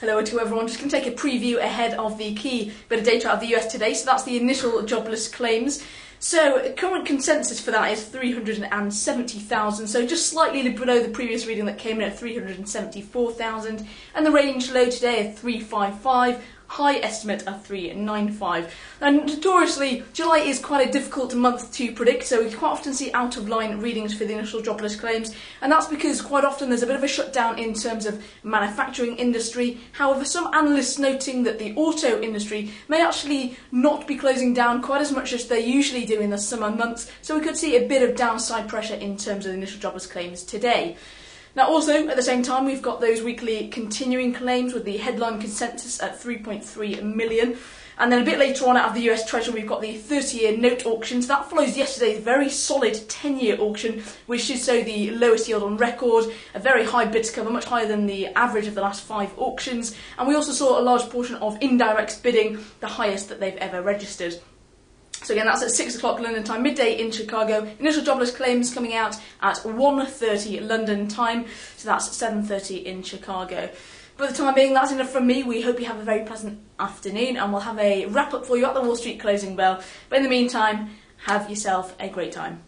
Hello to everyone. Just going to take a preview ahead of the key bit of data out of the US today. So that's the initial jobless claims. So current consensus for that is 370,000, so just slightly below the previous reading that came in at 374,000, and the range low today of 355. High estimate of 395. And notoriously, July is quite a difficult month to predict, so we quite often see out of line readings for the initial jobless claims, and that's because quite often there's a bit of a shutdown in terms of manufacturing industry. However, some analysts noting that the auto industry may actually not be closing down quite as much as they usually do in the summer months, so we could see a bit of downside pressure in terms of the initial jobless claims today. Now also, at the same time, we've got those weekly continuing claims with the headline consensus at 3.3 million. And then a bit later on out of the US Treasury, we've got the 30-year note auction. So that follows yesterday's very solid 10-year auction, which should show the lowest yield on record, a very high bid to cover, much higher than the average of the last 5 auctions. And we also saw a large portion of indirect bidding, the highest that they've ever registered. So again, that's at 6 o'clock London time, midday in Chicago. Initial jobless claims coming out at 1:30 London time, so that's 7:30 in Chicago. But for the time being, that's enough from me. We hope you have a very pleasant afternoon, and we'll have a wrap up for you at the Wall Street closing bell. But in the meantime, have yourself a great time.